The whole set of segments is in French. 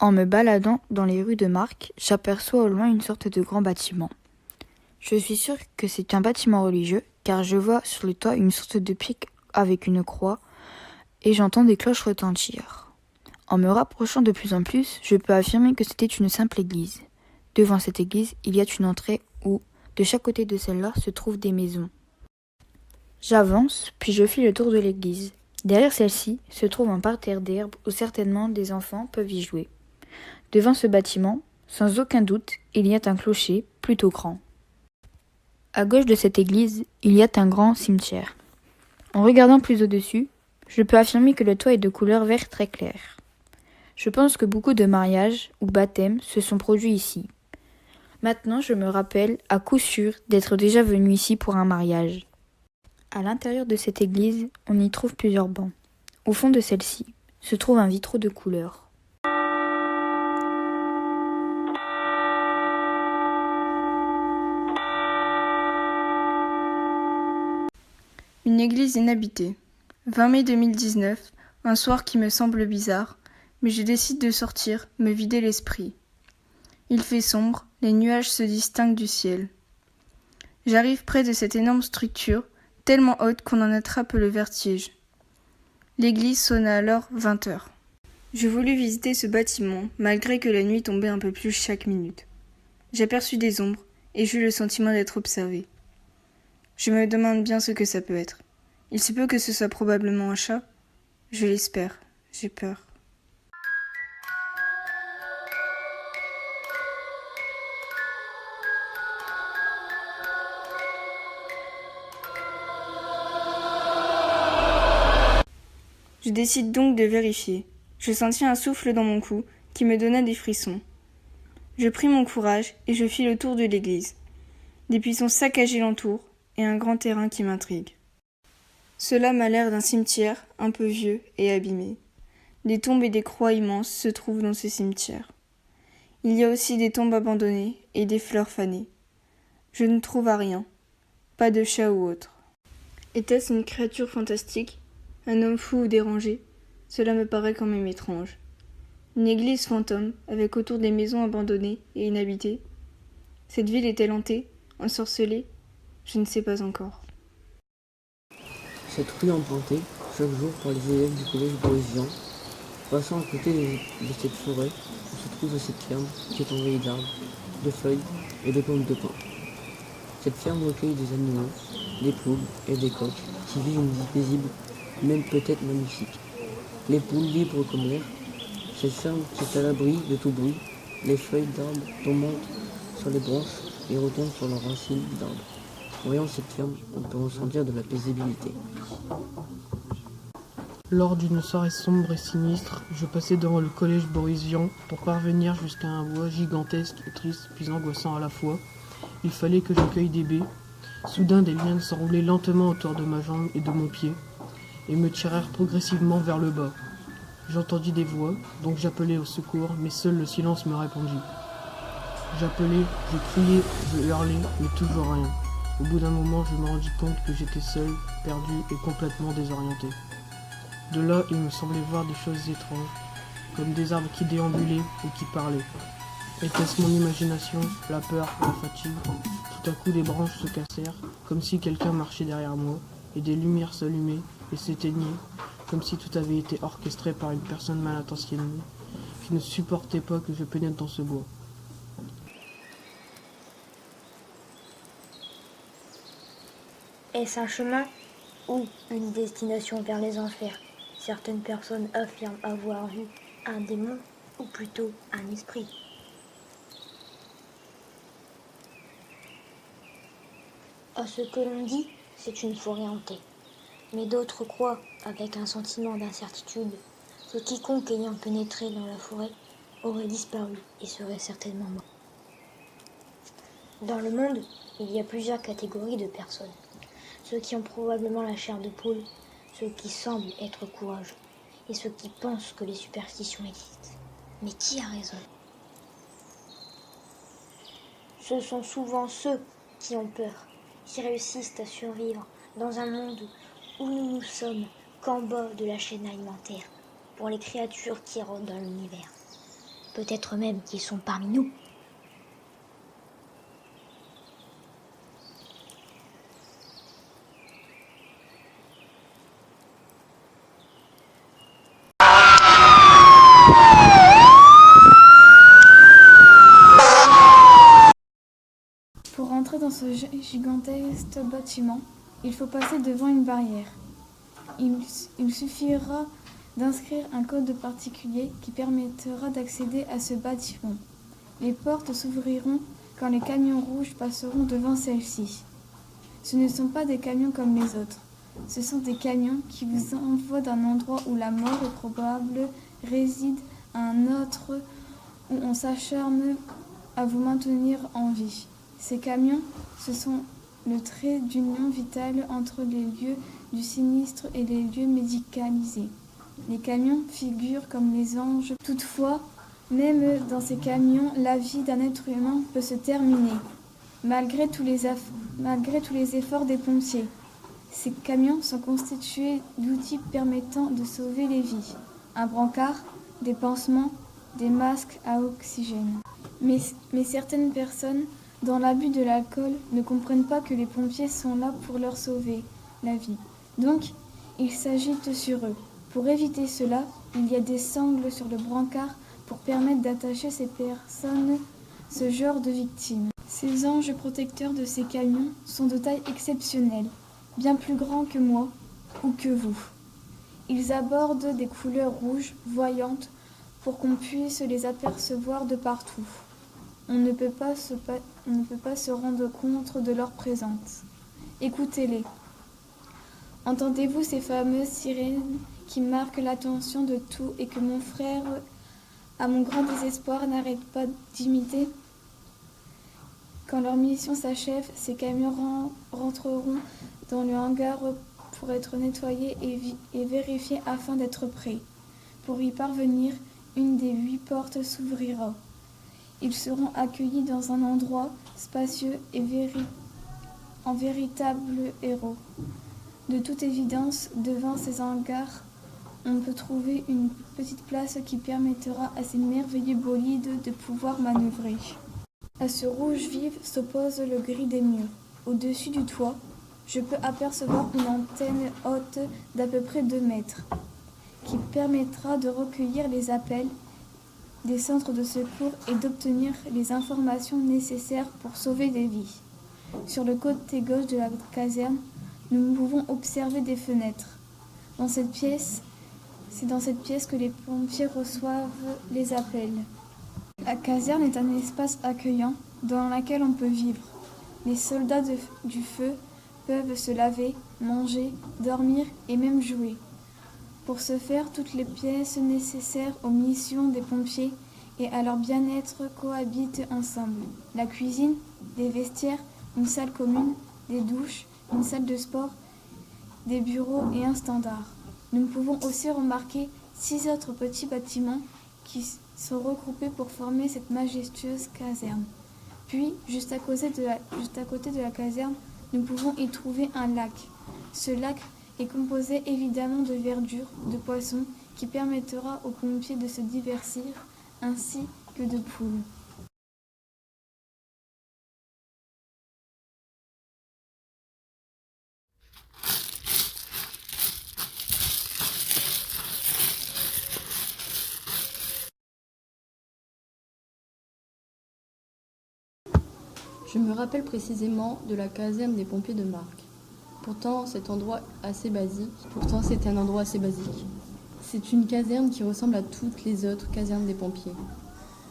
En me baladant dans les rues de Marc, j'aperçois au loin une sorte de grand bâtiment. Je suis sûre que c'est un bâtiment religieux, car je vois sur le toit une sorte de pic avec une croix, et j'entends des cloches retentir. En me rapprochant de plus en plus, je peux affirmer que c'était une simple église. Devant cette église, il y a une entrée où, de chaque côté de celle-là, se trouvent des maisons. J'avance, puis je fais le tour de l'église. Derrière celle-ci se trouve un parterre d'herbe où certainement des enfants peuvent y jouer. Devant ce bâtiment, sans aucun doute, il y a un clocher plutôt grand. À gauche de cette église, il y a un grand cimetière. En regardant plus au-dessus, je peux affirmer que le toit est de couleur vert très clair. Je pense que beaucoup de mariages ou baptêmes se sont produits ici. Maintenant, je me rappelle à coup sûr d'être déjà venu ici pour un mariage. À l'intérieur de cette église, on y trouve plusieurs bancs. Au fond de celle-ci se trouve un vitraux de couleur. Une église inhabitée. 20 mai 2019, un soir qui me semble bizarre, mais je décide de sortir, me vider l'esprit. Il fait sombre, les nuages se distinguent du ciel. J'arrive près de cette énorme structure, tellement haute qu'on en attrape le vertige. L'église sonna alors 20 heures. Je voulus visiter ce bâtiment, malgré que la nuit tombait un peu plus chaque minute. J'aperçus des ombres, et j'eus le sentiment d'être observé. Je me demande bien ce que ça peut être. Il se peut que ce soit probablement un chat. Je l'espère. J'ai peur. Je décide donc de vérifier. Je sentis un souffle dans mon cou qui me donna des frissons. Je pris mon courage et je fis le tour de l'église. Des buissons saccagés l'entourent et un grand terrain qui m'intrigue. Cela m'a l'air d'un cimetière un peu vieux et abîmé. Des tombes et des croix immenses se trouvent dans ce cimetière. Il y a aussi des tombes abandonnées et des fleurs fanées. Je ne trouve à rien, pas de chat ou autre. Était-ce une créature fantastique, un homme fou ou dérangé? Cela me paraît quand même étrange. Une église fantôme, avec autour des maisons abandonnées et inhabitées. Cette ville est-elle hantée, ensorcelée? Je ne sais pas encore. Cette rue empruntée chaque jour par les élèves du collège Boris-Vian, passant à côté de cette forêt où se trouve cette ferme qui est envahie d'arbres, de feuilles et de plantes de pin. Cette ferme recueille des animaux, des poules et des coqs qui vivent une vie paisible, même peut-être magnifique. Les poules libres comme l'air, cette ferme qui est à l'abri de tout bruit, les feuilles d'arbres tombantes sur les branches et retombent sur leurs racines d'arbres. En voyant cette ferme, on peut ressentir de la paisibilité. Lors d'une soirée sombre et sinistre, je passais devant le collège Boris-Vian pour parvenir jusqu'à un bois gigantesque et triste puis angoissant à la fois. Il fallait que j'accueille des baies. Soudain, des lianes s'enroulaient lentement autour de ma jambe et de mon pied et me tirèrent progressivement vers le bas. J'entendis des voix, donc j'appelai au secours, mais seul le silence me répondit. J'appelais, je criais, je hurlais, mais toujours rien. Au bout d'un moment, je me rendis compte que j'étais seul, perdu et complètement désorienté. De là, il me semblait voir des choses étranges, comme des arbres qui déambulaient ou qui parlaient. Était-ce mon imagination, la peur, la fatigue? Tout à coup, des branches se cassèrent, comme si quelqu'un marchait derrière moi, et des lumières s'allumaient et s'éteignaient, comme si tout avait été orchestré par une personne mal intentionnée, qui ne supportait pas que je pénètre dans ce bois. Est-ce un chemin ou une destination vers les enfers? Certaines personnes affirment avoir vu un démon ou plutôt un esprit. À ce que l'on dit, c'est une forêt hantée. Mais d'autres croient, avec un sentiment d'incertitude, que quiconque ayant pénétré dans la forêt aurait disparu et serait certainement mort. Dans le monde, il y a plusieurs catégories de personnes. Ceux qui ont probablement la chair de poule, ceux qui semblent être courageux, et ceux qui pensent que les superstitions existent. Mais qui a raison? Ce sont souvent ceux qui ont peur, qui réussissent à survivre dans un monde où nous ne sommes qu'en bas de la chaîne alimentaire, pour les créatures qui rôdent dans l'univers. Peut-être même qu'ils sont parmi nous. Pour entrer dans ce gigantesque bâtiment, il faut passer devant une barrière. Il suffira d'inscrire un code particulier qui permettra d'accéder à ce bâtiment. Les portes s'ouvriront quand les camions rouges passeront devant celle-ci. Ce ne sont pas des camions comme les autres. Ce sont des camions qui vous envoient d'un endroit où la mort est probable réside à un autre où on s'acharne à vous maintenir en vie. Ces camions, ce sont le trait d'union vitale entre les lieux du sinistre et les lieux médicalisés. Les camions figurent comme les anges. Toutefois, même dans ces camions, la vie d'un être humain peut se terminer, malgré tous les efforts des pompiers. Ces camions sont constitués d'outils permettant de sauver les vies. Un brancard, des pansements, des masques à oxygène. Mais certaines personnes, dans l'abus de l'alcool, ne comprennent pas que les pompiers sont là pour leur sauver la vie. Donc, ils s'agitent sur eux. Pour éviter cela, il y a des sangles sur le brancard pour permettre d'attacher ces personnes, ce genre de victimes. Ces anges protecteurs de ces camions sont de taille exceptionnelle, bien plus grands que moi ou que vous. Ils abordent des couleurs rouges, voyantes, pour qu'on puisse les apercevoir de partout. On ne peut pas se rendre compte de leur présence. Écoutez-les. Entendez-vous ces fameuses sirènes qui marquent l'attention de tout et que mon frère, à mon grand désespoir, n'arrête pas d'imiter? Quand leur mission s'achève, ces camions rentreront dans le hangar pour être nettoyés et vérifiés afin d'être prêts. Pour y parvenir, une des 8 portes s'ouvrira. Ils seront accueillis dans un endroit spacieux et en véritables héros. De toute évidence, devant ces hangars, on peut trouver une petite place qui permettra à ces merveilleux bolides de pouvoir manœuvrer. À ce rouge vif s'oppose le gris des murs. Au-dessus du toit, je peux apercevoir une antenne haute d'à peu près 2 mètres, qui permettra de recueillir les appels des centres de secours et d'obtenir les informations nécessaires pour sauver des vies. Sur le côté gauche de la caserne, nous pouvons observer des fenêtres. C'est dans cette pièce que les pompiers reçoivent les appels. La caserne est un espace accueillant dans lequel on peut vivre. Les soldats du feu peuvent se laver, manger, dormir et même jouer. Pour ce faire, toutes les pièces nécessaires aux missions des pompiers et à leur bien-être cohabitent ensemble. La cuisine, des vestiaires, une salle commune, des douches, une salle de sport, des bureaux et un standard. Nous pouvons aussi remarquer 6 autres petits bâtiments qui sont regroupés pour former cette majestueuse caserne. Puis, juste à côté de la caserne, nous pouvons y trouver un lac. Ce lac est composé évidemment de verdure, de poissons, qui permettra aux pompiers de se divertir, ainsi que de poules. Je me rappelle précisément de la caserne des pompiers de Marc. Pourtant, c'est un endroit assez basique. C'est une caserne qui ressemble à toutes les autres casernes des pompiers.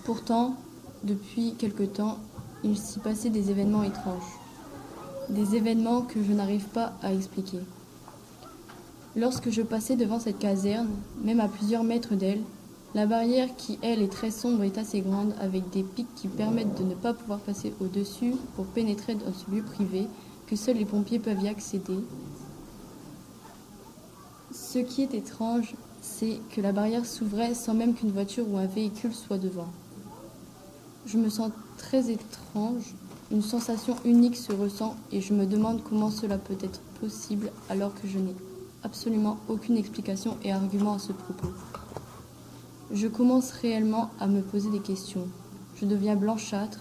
Pourtant, depuis quelque temps, il s'y passait des événements étranges. Des événements que je n'arrive pas à expliquer. Lorsque je passais devant cette caserne, même à plusieurs mètres d'elle, la barrière qui, elle, est très sombre est assez grande, avec des pics qui permettent de ne pas pouvoir passer au-dessus pour pénétrer dans ce lieu privé, que seuls les pompiers peuvent y accéder. Ce qui est étrange, c'est que la barrière s'ouvrait sans même qu'une voiture ou un véhicule soit devant. Je me sens très étrange, une sensation unique se ressent et je me demande comment cela peut être possible alors que je n'ai absolument aucune explication et argument à ce propos. Je commence réellement à me poser des questions. Je deviens blanchâtre.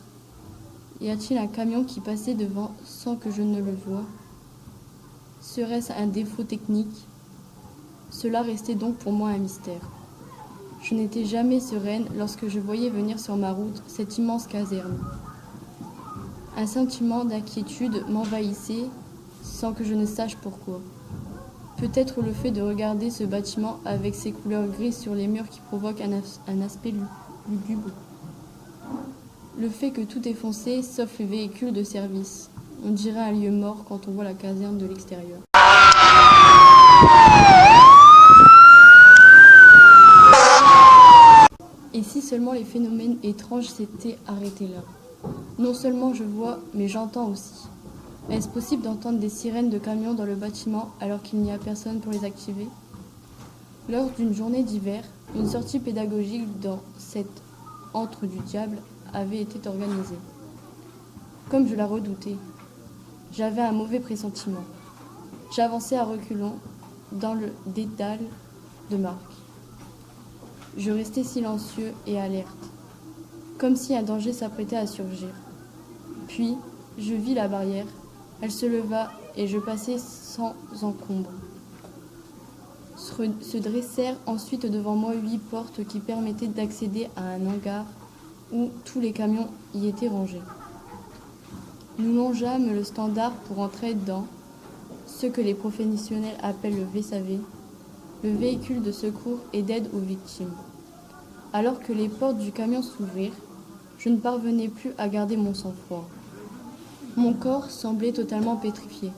Y a-t-il un camion qui passait devant sans que je ne le voie? Serait-ce un défaut technique? Cela restait donc pour moi un mystère. Je n'étais jamais sereine lorsque je voyais venir sur ma route cette immense caserne. Un sentiment d'inquiétude m'envahissait sans que je ne sache pourquoi. Peut-être le fait de regarder ce bâtiment avec ses couleurs grises sur les murs qui provoque un aspect lugubre. Le fait que tout est foncé sauf les véhicules de service. On dirait un lieu mort quand on voit la caserne de l'extérieur. Et si seulement les phénomènes étranges s'étaient arrêtés là? Non seulement je vois, mais j'entends aussi. Est-ce possible d'entendre des sirènes de camions dans le bâtiment alors qu'il n'y a personne pour les activer? Lors d'une journée d'hiver, une sortie pédagogique dans cette antre du diable avait été organisée. Comme je la redoutais, j'avais un mauvais pressentiment. J'avançais à reculons dans le dédale de Marc. Je restais silencieux et alerte, comme si un danger s'apprêtait à surgir. Puis, je vis la barrière, elle se leva et je passai sans encombre. Se dressèrent ensuite devant moi 8 portes qui permettaient d'accéder à un hangar où tous les camions y étaient rangés. Nous longeâmes le standard pour entrer dans ce que les professionnels appellent le VSAV, le véhicule de secours et d'aide aux victimes. Alors que les portes du camion s'ouvrirent, je ne parvenais plus à garder mon sang-froid. Mon corps semblait totalement pétrifié.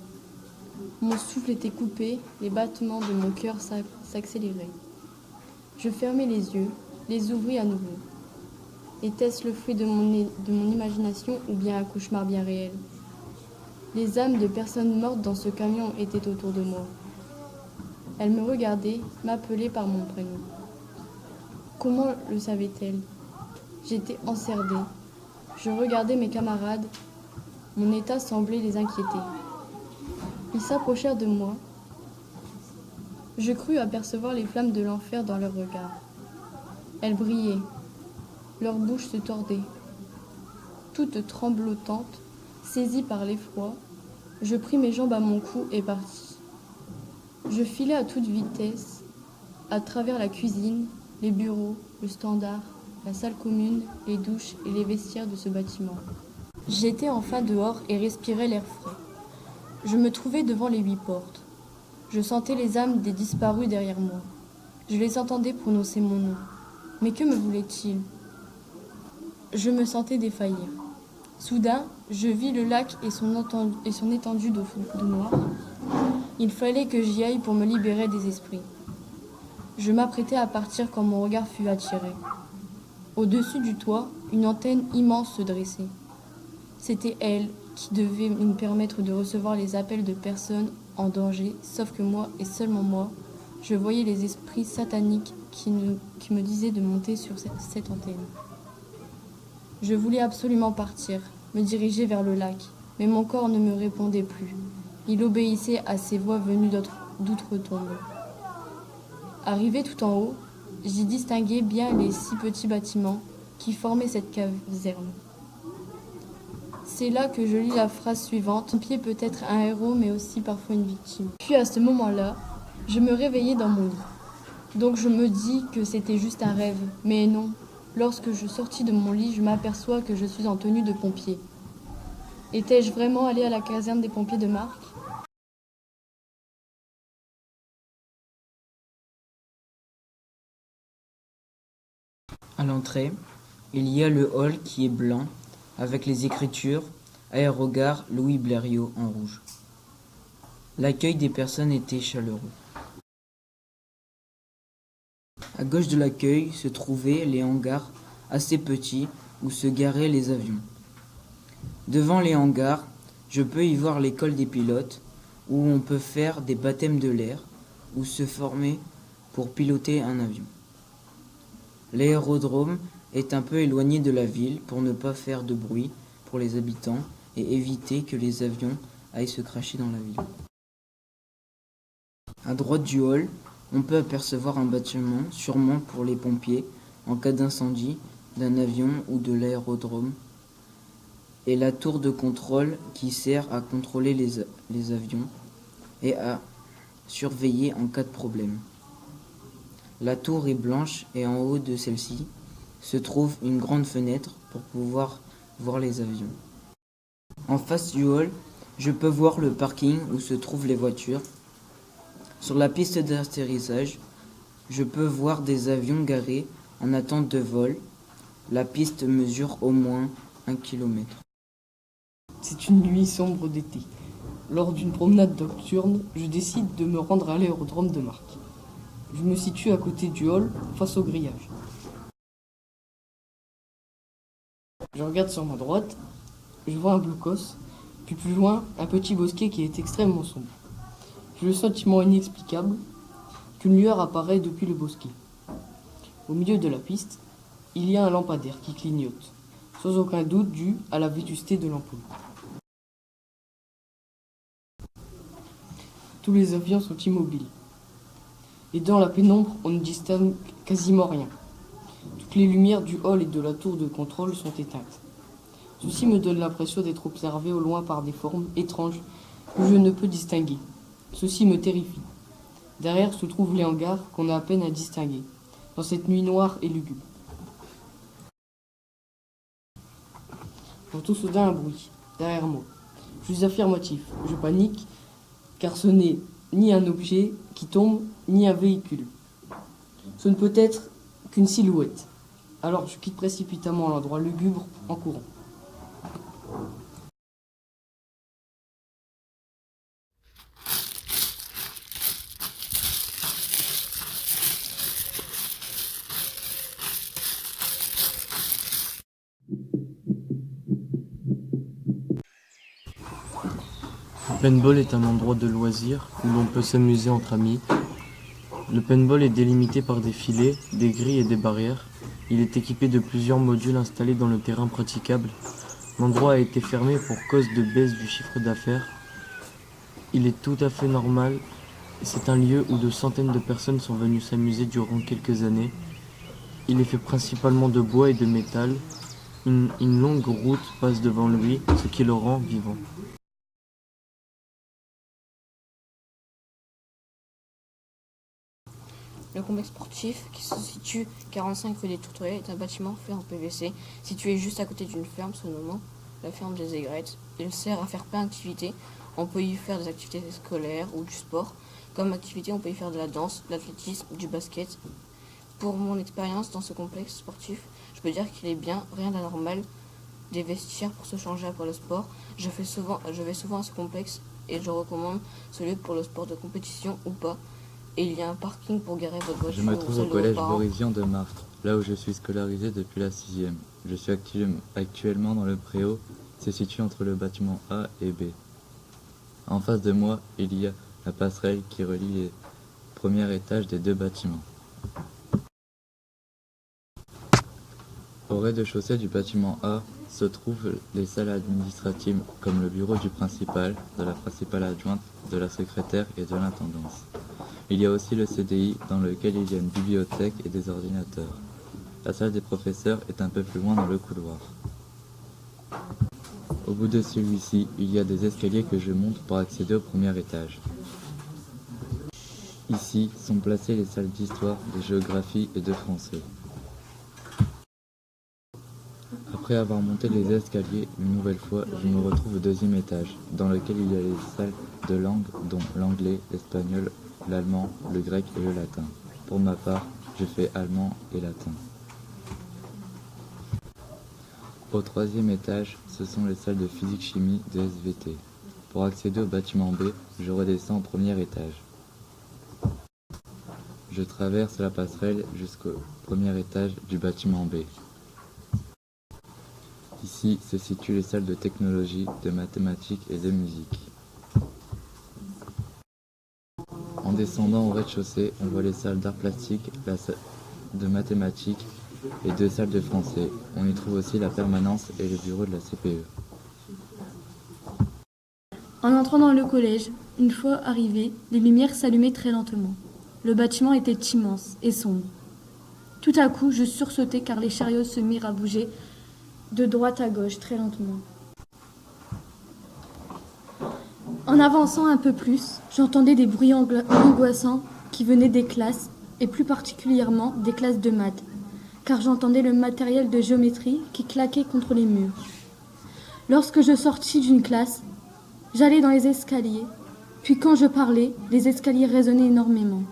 Mon souffle était coupé, les battements de mon cœur s'accéléraient. Je fermai les yeux, les ouvris à nouveau. Était-ce le fruit de mon imagination ou bien un cauchemar bien réel? Les âmes de personnes mortes dans ce camion étaient autour de moi. Elles me regardaient, m'appelaient par mon prénom. Comment le savait-elle? J'étais enserdée. Je regardais mes camarades. Mon état semblait les inquiéter. Ils s'approchèrent de moi. Je crus apercevoir les flammes de l'enfer dans leurs regards. Elles brillaient. Leurs bouches se tordaient. Toute tremblotante, saisie par l'effroi, je pris mes jambes à mon cou et partis. Je filai à toute vitesse, à travers la cuisine, les bureaux, le standard, la salle commune, les douches et les vestiaires de ce bâtiment. J'étais enfin dehors et respirais l'air frais. Je me trouvais devant les 8 portes. Je sentais les âmes des disparus derrière moi. Je les entendais prononcer mon nom. Mais que me voulaient-ils? Je me sentais défaillir. Soudain, je vis le lac et son étendue d'eau noire. Il fallait que j'y aille pour me libérer des esprits. Je m'apprêtais à partir quand mon regard fut attiré. Au-dessus du toit, une antenne immense se dressait. C'était elle qui devait me permettre de recevoir les appels de personnes en danger, sauf que moi, et seulement moi, je voyais les esprits sataniques qui me disaient de monter sur cette antenne. Je voulais absolument partir, me diriger vers le lac, mais mon corps ne me répondait plus. Il obéissait à ces voix venues d'outre-tombe. Arrivé tout en haut, j'y distinguais bien les 6 petits bâtiments qui formaient cette caserne. C'est là que je lis la phrase suivante: un pied peut être un héros, mais aussi parfois une victime. Puis à ce moment-là, je me réveillais dans mon lit. Donc je me dis que c'était juste un rêve, mais non. Lorsque je sortis de mon lit, je m'aperçois que je suis en tenue de pompier. Étais-je vraiment allée à la caserne des pompiers de Marc? À l'entrée, il y a le hall qui est blanc, avec les écritures Aérogare Louis Blériot en rouge. L'accueil des personnes était chaleureux. À gauche de l'accueil se trouvaient les hangars assez petits où se garaient les avions. Devant les hangars, je peux y voir l'école des pilotes où on peut faire des baptêmes de l'air ou se former pour piloter un avion. L'aérodrome est un peu éloigné de la ville pour ne pas faire de bruit pour les habitants et éviter que les avions aillent se cracher dans la ville. À droite du hall, on peut apercevoir un bâtiment, sûrement pour les pompiers, en cas d'incendie d'un avion ou de l'aérodrome, et la tour de contrôle qui sert à contrôler les avions et à surveiller en cas de problème. La tour est blanche et en haut de celle-ci se trouve une grande fenêtre pour pouvoir voir les avions. En face du hall, je peux voir le parking où se trouvent les voitures. Sur la piste d'atterrissage, je peux voir des avions garés en attente de vol. La piste mesure au moins 1 kilomètre. C'est une nuit sombre d'été. Lors d'une promenade nocturne, je décide de me rendre à l'aérodrome de Marc. Je me situe à côté du hall, face au grillage. Je regarde sur ma droite, je vois un blocos, puis plus loin, un petit bosquet qui est extrêmement sombre. J'ai le sentiment inexplicable qu'une lueur apparaît depuis le bosquet. Au milieu de la piste, il y a un lampadaire qui clignote, sans aucun doute dû à la vétusté de l'ampoule. Tous les avions sont immobiles. Et dans la pénombre, on ne distingue quasiment rien. Toutes les lumières du hall et de la tour de contrôle sont éteintes. Ceci me donne l'impression d'être observé au loin par des formes étranges que je ne peux distinguer. Ceci me terrifie. Derrière se trouvent les hangars qu'on a à peine à distinguer, dans cette nuit noire et lugubre. J'entends soudain un bruit, derrière moi. Je suis affirmatif, je panique, car ce n'est ni un objet qui tombe, ni un véhicule. Ce ne peut être qu'une silhouette. Alors je quitte précipitamment l'endroit lugubre en courant. Le paintball est un endroit de loisirs où l'on peut s'amuser entre amis. Le paintball est délimité par des filets, des grilles et des barrières. Il est équipé de plusieurs modules installés dans le terrain praticable. L'endroit a été fermé pour cause de baisse du chiffre d'affaires. Il est tout à fait normal. C'est un lieu où de centaines de personnes sont venues s'amuser durant quelques années. Il est fait principalement de bois et de métal. Une longue route passe devant lui, ce qui le rend vivant. Le complexe sportif, qui se situe 45 rue des Tourterets, est un bâtiment fait en PVC, situé juste à côté d'une ferme se nommant la ferme des Aigrettes. Il sert à faire plein d'activités. On peut y faire des activités scolaires ou du sport. Comme activité, on peut y faire de la danse, de l'athlétisme, du basket. Pour mon expérience dans ce complexe sportif, je peux dire qu'il est bien, rien d'anormal. Des vestiaires pour se changer après le sport. Je vais souvent à ce complexe et je recommande ce lieu pour le sport de compétition ou pas. Et il y a un parking pour garer votre voiture. Je me trouve au collège Borisien de Marc, là où je suis scolarisé depuis la 6e. Je suis actuellement dans le préau, c'est situé entre le bâtiment A et B. En face de moi, il y a la passerelle qui relie les premiers étages des deux bâtiments. Au rez-de-chaussée du bâtiment A se trouvent les salles administratives comme le bureau du principal, de la principale adjointe, de la secrétaire et de l'intendance. Il y a aussi le CDI dans lequel il y a une bibliothèque et des ordinateurs. La salle des professeurs est un peu plus loin dans le couloir. Au bout de celui-ci, il y a des escaliers que je monte pour accéder au premier étage. Ici sont placées les salles d'histoire, de géographie et de français. Après avoir monté les escaliers une nouvelle fois, je me retrouve au deuxième étage, dans lequel il y a les salles de langue, dont l'anglais, l'espagnol, l'allemand, le grec et le latin. Pour ma part, je fais allemand et latin. Au troisième étage, ce sont les salles de physique-chimie de SVT. Pour accéder au bâtiment B, je redescends au premier étage. Je traverse la passerelle jusqu'au premier étage du bâtiment B. Ici se situent les salles de technologie, de mathématiques et de musique. En descendant au rez-de-chaussée, on voit les salles d'art plastique, la salle de mathématiques et deux salles de français. On y trouve aussi la permanence et le bureau de la CPE. En entrant dans le collège, une fois arrivé, les lumières s'allumaient très lentement. Le bâtiment était immense et sombre. Tout à coup, je sursautai car les chariots se mirent à bouger de droite à gauche très lentement. En avançant un peu plus, j'entendais des bruits angoissants qui venaient des classes, et plus particulièrement des classes de maths, car j'entendais le matériel de géométrie qui claquait contre les murs. Lorsque je sortis d'une classe, j'allais dans les escaliers, puis quand je parlais, les escaliers résonnaient énormément.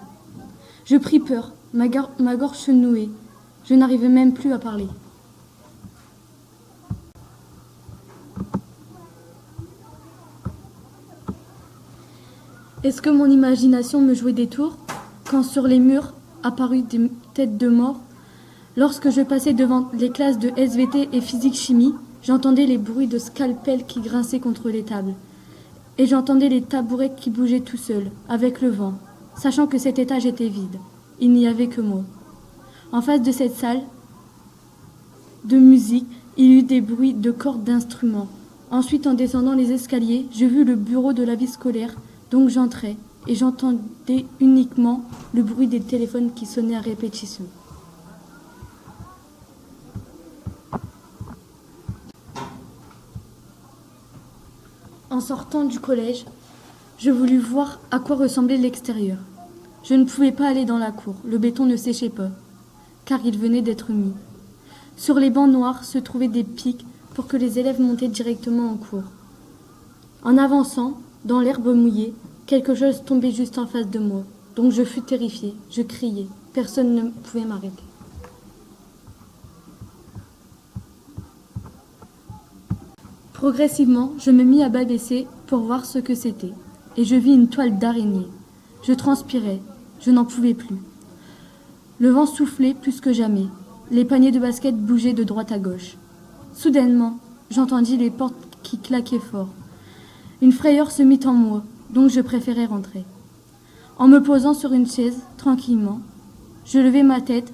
Je pris peur, ma gorge se nouait, je n'arrivais même plus à parler. Est-ce que mon imagination me jouait des tours, quand sur les murs apparurent des têtes de mort? Lorsque je passais devant les classes de SVT et physique-chimie, j'entendais les bruits de scalpels qui grinçaient contre les tables. Et j'entendais les tabourets qui bougeaient tout seuls, avec le vent, sachant que cet étage était vide. Il n'y avait que moi. En face de cette salle de musique, il y eut des bruits de cordes d'instruments. Ensuite, en descendant les escaliers, je vis le bureau de la vie scolaire, donc j'entrai, et j'entendais uniquement le bruit des téléphones qui sonnaient à répétition. En sortant du collège, je voulus voir à quoi ressemblait l'extérieur. Je ne pouvais pas aller dans la cour, le béton ne séchait pas, car il venait d'être mis. Sur les bancs noirs se trouvaient des pics pour que les élèves montaient directement en cours. En avançant, dans l'herbe mouillée, quelque chose tombait juste en face de moi, donc je fus terrifiée, je criai, personne ne pouvait m'arrêter. Progressivement, je me mis à m'abaisser pour voir ce que c'était, et je vis une toile d'araignée. Je transpirais, je n'en pouvais plus. Le vent soufflait plus que jamais, les paniers de basket bougeaient de droite à gauche. Soudainement, j'entendis les portes qui claquaient fort. Une frayeur se mit en moi, donc je préférais rentrer. En me posant sur une chaise, tranquillement, je levai ma tête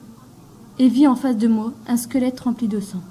et vis en face de moi un squelette rempli de sang.